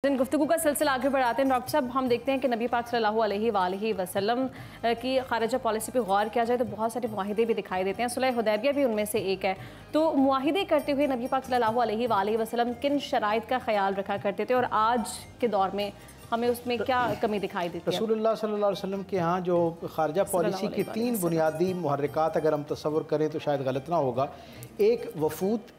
इन गुफ्तगू का सिलसिला आगे बढ़ाते हैं। डॉक्टर साहब, हम देखते हैं कि नबी पाक सल्लल्लाहु अलैहि वसल्लम की खारिजा पॉलिसी पे गौर किया जाए तो बहुत सारे मुआहिदे भी दिखाई देते हैं। सुलह हुदैबिया भी उनमें से एक है। तो मुआहिदे करते हुए नबी पाक सल्लल्लाहु अलैहि वसल्लम किन शराइत का ख्याल रखा करते थे और आज के दौर में हमें उसमें क्या कमी दिखाई देती है? रसूलुल्लाह सल्लल्लाहु अलैहि वसल्लम के यहाँ जो खारजा पॉलिसी के 3 बुनियादी मुहर्रिकात अगर हम तस्वर करें तो शायद गलत ना होगा। एक वफूद,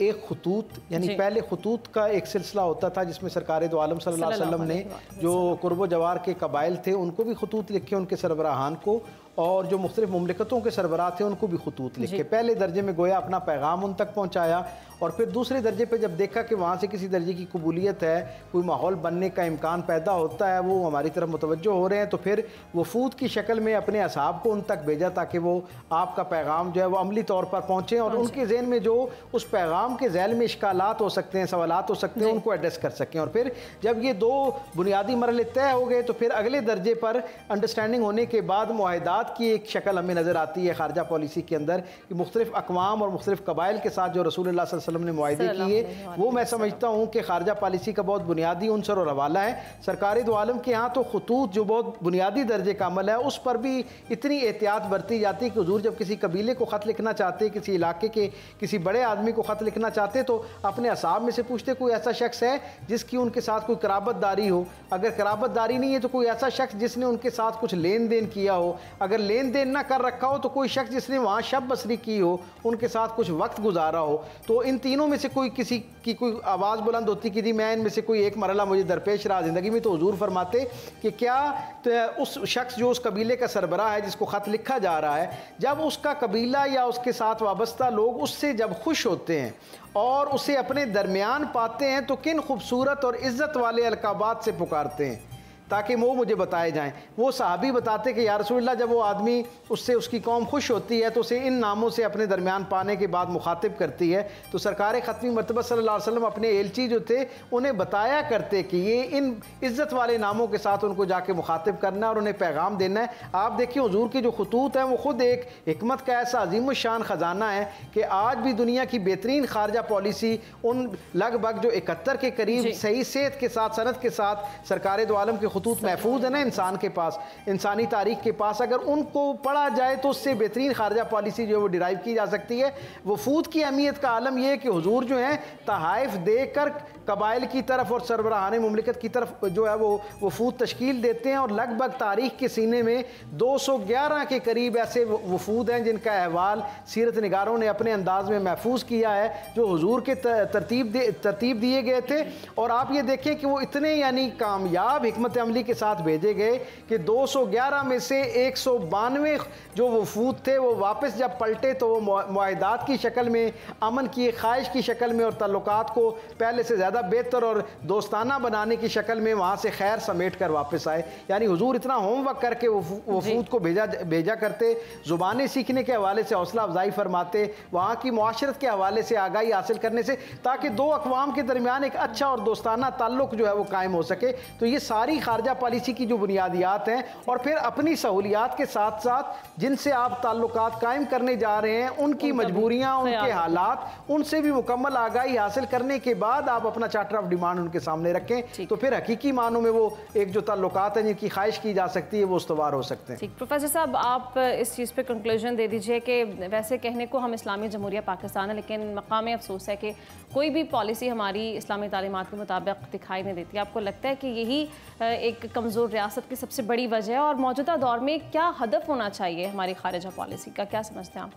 एक खतूत, यानी पहले खतूत का एक सिलसिला होता था जिसमें सरकार दो आलम सल्लल्लाहु अलैहि वसल्लम ने जो कुर्ब जवार के कबाइल थे उनको भी खतूत लिखे, उनके सरबराहान को, और जो मुख्तलिफ मुमलिकतों के सरबराह थे उनको भी खतूत लिखे। पहले दर्जे में गोया अपना पैगाम उन तक पहुँचाया और फिर दूसरे दर्जे पे जब देखा कि वहाँ से किसी दर्जे की कबूलियत है, कोई माहौल बनने का इम्कान पैदा होता है, वो हमारी तरफ मुतवज्जो हो रहे हैं, तो फिर वफूद की शक्ल में अपने असहाब को उन तक भेजा ताकि वो आपका पैगाम जो है वो अमली तौर पर पहुँचे और उनके जहन में जो उस पैगाम के ज़ैल में इश्कालात हो सकते हैं, सवालात हो सकते हैं, उनको एड्रेस कर सकें। और फिर जब ये 2 बुनियादी मरहले तय हो गए तो फिर अगले दर्जे पर अंडरस्टैंडिंग होने के बाद मुआहिदात की एक शक्ल हमें नज़र आती है खारजा पॉलिसी के अंदर कि मुख्तलिफ अक़वाम और मुख्तलिफ कबाइल के साथ जो रसूलुल्लाह सल्लल्लाहु अलैहि वसल्लम ने मुआहिदे किए, वो मैं समझता हूँ कि खारजा पॉलिसी का बहुत बुनियादी उनसर और हवाला है। सरकार दो आलम के यहाँ तो खतूत जो बहुत बुनियादी दर्जे का अमल है उस पर भी इतनी एहतियात बरती जाती है कि हुजूर जब किसी कबीले को ख़त लिखना चाहते, किसी इलाके के किसी बड़े आदमी को ख़त लिखना चाहते तो अपने असाब में से पूछते कोई ऐसा शख्स है जिसकी उनके साथ कोई कराबतदारी हो, अगर कराबतदारी नहीं है तो कोई ऐसा शख्स जिसने उनके साथ कुछ लेन देन किया हो, अगर लेन देन ना कर रखा हो तो कोई शख्स जिसने वहाँ शब बसरी की हो, उनके साथ कुछ वक्त गुजारा हो। तो इन तीनों में से कोई किसी की कोई आवाज़ बुलंद होती कि मैं इनमें से कोई एक मरला मुझे दरपेश रहा ज़िंदगी में, तो हुजूर फरमाते कि क्या तो उस शख्स जो उस कबीले का सरबराह है जिसको ख़त लिखा जा रहा है, जब उसका कबीला या उसके साथ वाबस्ता लोग उससे जब खुश होते हैं और उसे अपने दरमियान पाते हैं तो किन खूबसूरत और इज़्ज़त वाले अलकाबात से पुकारते हैं ताकि वो मुझे बताए जाएं। वो सहाबी बताते कि या रसूलल्लाह जब वो आदमी उससे उसकी कौम खुश होती है तो उसे इन नामों से अपने दरमियान पाने के बाद मुखातिब करती है। तो सरकार ख़त्मी मरतबा सल्लल्लाहु अलैहि वसल्लम अपने एलची जो थे उन्हें बताया करते कि ये इन इज़्ज़त वाले नामों के साथ उनको जाके मुखातिब करना और उन्हें पैगाम देना है। आप देखिए हुजूर के जो खतूत हैं वो ख़ुद एक हिकमत का ऐसा अजीम शान ख़जाना है कि आज भी दुनिया की बेहतरीन खारजा पॉलिसी उन लगभग जो 71 के करीब सही सेहत के साथ सनद के साथ सरकार दो आलम के खतूत महफूज है ना इंसान के पास, इंसानी तारीख के पास, अगर उनको पढ़ा जाए तो उससे बेहतरीन खारजा पॉलिसी जो है वो डिराइव की जा सकती है। वफूद की अहमियत का आलम यह है कि हुजूर जो है तहाइफ देकर कबाइल की तरफ और सरबराहान मुमलिकत की तरफ जो है वो वफूद तश्कील देते हैं और लगभग तारीख के सीने में 211 के करीब ऐसे वफूद हैं जिनका अहवाल सीरत निगारों ने अपने अंदाज में महफूज किया है जो हुजूर के तरतीब दिए गए थे। और आप ये देखें कि वो इतने यानी कामयाब हिकमत अमली के साथ भेजे गए कि 211 में से 192 जो वफूद थे वो वापस जब पलटे तो वो मुआहिदात की शक्ल में, अमन की ख्वाहिश की शक्ल में और ताल्लुकात को पहले से ज़्यादा बेहतर और दोस्ताना बनाने की शक्ल में वहाँ से खैर समेट कर वापस आए। यानी हुजूर इतना होमवर्क करके वफूद को भेजा करते, ज़ुबानें सीखने के हवाले से हौसला अफजाई फरमाते, वहाँ की मुआशरत के हवाले से आगाही हासिल करने से, ताकि 2 अक़वाम के दरमियान एक अच्छा और दोस्ताना ताल्लुक जो है वो कायम हो सके। तो ये सारी खारजा पॉलिसी की जो बुनियादियात हैं और फिर अपनी सहूलियात के साथ साथ जिनसे आप ताल्लुकात कायम करने जा रहे हैं उनकी मजबूरियाँ, उनके हालात, उनसे भी मुकम्मल आगाही हासिल करने के बाद आप अपना चार्टर ऑफ डिमांड उनके सामने रखें तो फिर हकीकी मानों में वो एक जो ताल्लुकात हैं जिनकी ख्वाहिश की जा सकती है वो उस्तवार हो सकते हैं। प्रोफेसर साहब, आप इस चीज़ पे कंक्लूजन दे दीजिए कि वैसे कहने को हम इस्लामी जमहूरिया पाकिस्तान है लेकिन मकाम अफसोस है कि कोई भी पॉलिसी हमारी इस्लामी तालीमात के मुताबिक दिखाई नहीं देती। आपको लगता है कि यही एक कमज़ोर रियासत की सबसे बड़ी वजह है और मौजूदा दौर में क्या हदफ होना चाहिए हमारी खारिजा पॉलिसी का, क्या समझते हैं आप?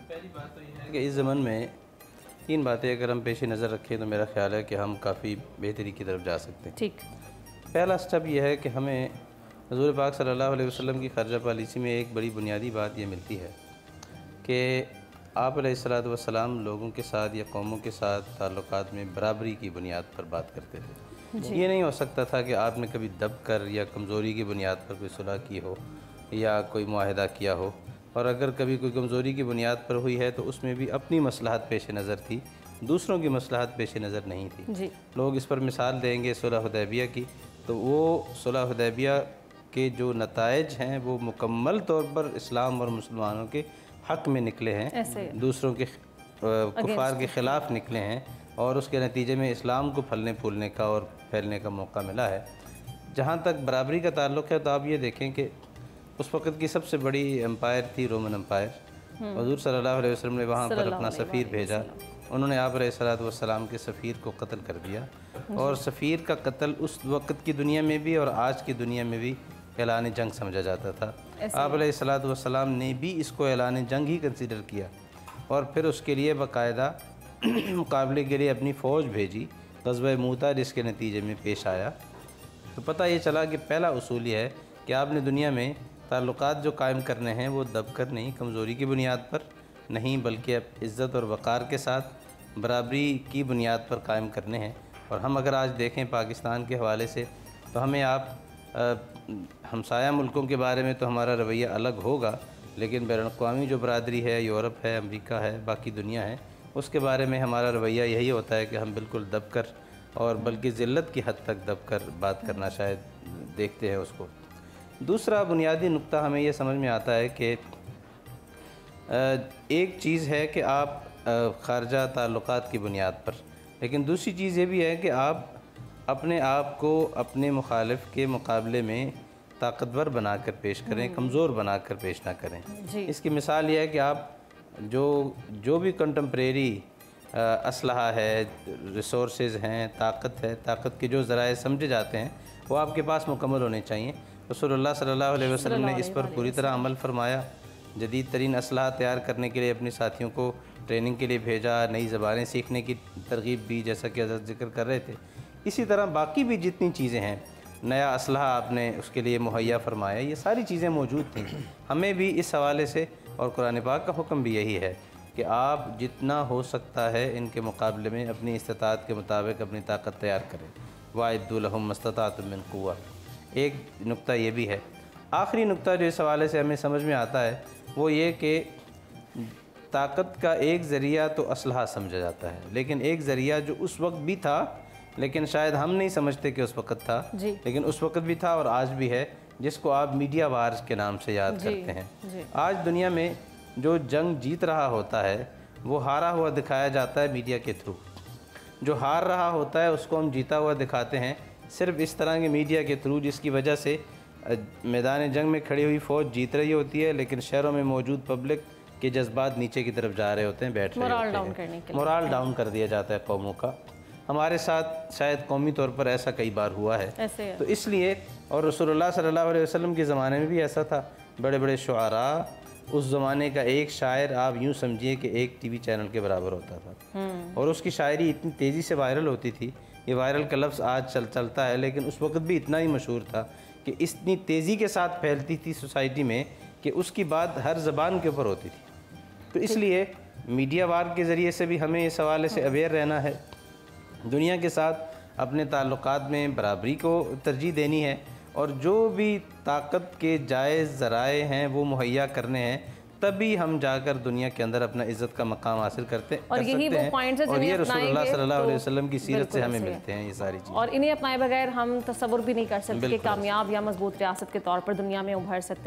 पहली बात तो ये है कि इस ज़माने में 3 बातें अगर हम पेश नज़र रखें तो मेरा ख्याल है कि हम काफ़ी बेहतरी की तरफ जा सकते हैं। ठीक, पहला स्टेप यह है कि हमें हुज़ूर पाक सल्लल्लाहु अलैहि वसल्लम की खारजा पॉलिसी में एक बड़ी बुनियादी बात ये मिलती है कि आप अलैहिस्सलातु वस्सलाम लोगों के साथ या कौमों के साथ ताल्लुकात में बराबरी की बुनियाद पर बात करते थे। ये नहीं हो सकता था कि आपने कभी दब कर या कमज़ोरी की बुनियाद पर कोई सुलह की हो या कोई मुआहिदा किया हो, और अगर कभी कोई कमज़ोरी की बुनियाद पर हुई है तो उसमें भी अपनी मसलहत पेश नज़र थी, दूसरों की मसलहत पेश नज़र नहीं थी। लोग इस पर मिसाल देंगे सुलह हुदैबिया की, तो वो सुलह हुदैबिया के जो नताइज हैं वो मुकम्मल तौर पर इस्लाम और मुसलमानों के हक़ में निकले हैं, दूसरों के कुफ़ार के ख़िलाफ़ निकले हैं और उसके नतीजे में इस्लाम को फलने फूलने का और फैलने का मौका मिला है। जहाँ तक बराबरी का ताल्लुक़ है तो आप ये देखें कि उस वक़्त की सबसे बड़ी एम्पायर थी रोमन एम्पायर। हुज़ूर सल्लल्लाहु अलैहि वसल्लम ने वहाँ पर अपना सफ़ीर भेजा, उन्होंने आप अलैहिस्सलाम के सफ़ीर को कत्ल कर दिया और सफ़ीर का कत्ल उस वक़्त की दुनिया में भी और आज की दुनिया में भी ऐलान जंग समझा जाता था। आप अलैहिस्सलाम ने भी इसको ऐलान जंग ही कंसीडर किया और फिर उसके लिए बाकायदा मुकाबले के लिए अपनी फ़ौज भेजी, ग़ज़वा मूता, जिसके नतीजे में पेश आया। तो पता ये चला कि पहला उसूल ये है कि आपने दुनिया में ताल्लुकात जो कायम करने हैं वो दबकर नहीं, कमज़ोरी की बुनियाद पर नहीं, बल्कि इज़्ज़त और वक़ार के साथ बराबरी की बुनियाद पर कायम करने हैं। और हम अगर आज देखें पाकिस्तान के हवाले से तो हमें आप हमसाया मुल्कों के बारे में तो हमारा रवैया अलग होगा, लेकिन बैनुल-अक़वामी जो बरादरी है, यूरोप है, अमेरिका है, बाकी दुनिया है, उसके बारे में हमारा रवैया यही होता है कि हम बिल्कुल दबकर और बल्कि ज़िल्लत की हद तक दबकर बात करना शायद देखते हैं उसको। दूसरा बुनियादी नुक्ता हमें यह समझ में आता है कि एक चीज़ है कि आप ख़ारजा ताल्लुकात की बुनियाद पर, लेकिन दूसरी चीज़ ये भी है कि आप अपने आप को अपने मुखालिफ के मुकाबले में ताकतवर बनाकर पेश करें, कमज़ोर बनाकर पेश ना करें। इसकी मिसाल यह है कि आप जो भी कंटेम्प्रेरी असलहा है, रिसोर्सेज हैं, ताकत है, ताकत के जो ज़राए समझे जाते हैं वो आपके पास मुकम्मल होने चाहिए। रसूलुल्लाह सल्लल्लाहु अलैहि वसल्लम ने इस पर पूरी तरह अमल फरमाया। जदीद तरीन असलहा तैयार करने के लिए अपने साथियों को ट्रेनिंग के लिए भेजा, नई ज़बानें सीखने की तरगीब दी, जैसा कि हज़रत ज़िक्र कर रहे थे। इसी तरह बाकी भी जितनी चीज़ें हैं, नया असलहा आपने उसके लिए मुहैया फरमाया, ये सारी चीज़ें मौजूद थीं। हमें भी इस हवाले से और कुरान पाक का हुक्म भी यही है कि आप जितना हो सकता है इनके मुकाबले में अपनी इस्तिताअत के मुताबिक अपनी ताकत तैयार करें। वाइद्दु लहुम मस्तताअतुम मिन कुव्वा, एक नुक्ता ये भी है। आखिरी नुक्ता जो इस हवाले से हमें समझ में आता है वो ये कि ताकत का एक ज़रिया तो असलहा समझा जाता है, लेकिन एक ज़रिया जो उस वक्त भी था, लेकिन शायद हम नहीं समझते कि उस वक्त था, लेकिन उस वक्त भी था और आज भी है, जिसको आप मीडिया वार्स के नाम से याद करते हैं। आज दुनिया में जो जंग जीत रहा होता है वो हारा हुआ दिखाया जाता है मीडिया के थ्रू, जो हार रहा होता है उसको हम जीता हुआ दिखाते हैं सिर्फ इस तरह के मीडिया के थ्रू, जिसकी वजह से मैदान जंग में खड़ी हुई फ़ौज जीत रही होती है, लेकिन शहरों में मौजूद पब्लिक के जज्बात नीचे की तरफ जा रहे होते हैं, बैठ रहे होते हैं, मोराल डाउन कर दिया जाता है कौमों का। हमारे साथ शायद कौमी तौर पर ऐसा कई बार हुआ है। तो इसलिए, और रसूलुल्लाह सल्लल्लाहु अलैहि वसल्लम के ज़माने में भी ऐसा था। बड़े बड़े शुआरा, उस ज़माने का एक शायर आप यूँ समझिए कि एक टीवी चैनल के बराबर होता था, और उसकी शायरी इतनी तेज़ी से वायरल होती थी। ये वायरल का लफ्ज़ आज चलता है, लेकिन उस वक्त भी इतना ही मशहूर था कि इतनी तेज़ी के साथ फैलती थी सोसाइटी में कि उसकी बात हर ज़बान के ऊपर होती थी। तो इसलिए मीडिया वार के ज़रिए से भी हमें इस हवाले से अवेयर रहना है, दुनिया के साथ अपने ताल्लुकात में बराबरी को तरजीह देनी है, और जो भी ताकत के जायज़ ज़राए हैं वो मुहैया करने हैं, तभी हम जाकर दुनिया के अंदर अपना इज़्ज़त का मकाम हासिल करते हैं। और यही वो पॉइंट्स हैं और ये रसूलुल्लाह सल्लल्लाहु अलैहि वसल्लम की सीरत से हमें मिलते हैं ये सारी चीज़ें, और इन्हें अपनाए बगैर हम तस्वुर भी नहीं कर सकते कि कामयाब या मजबूत रियासत के तौर पर दुनिया में उभर सकते हैं।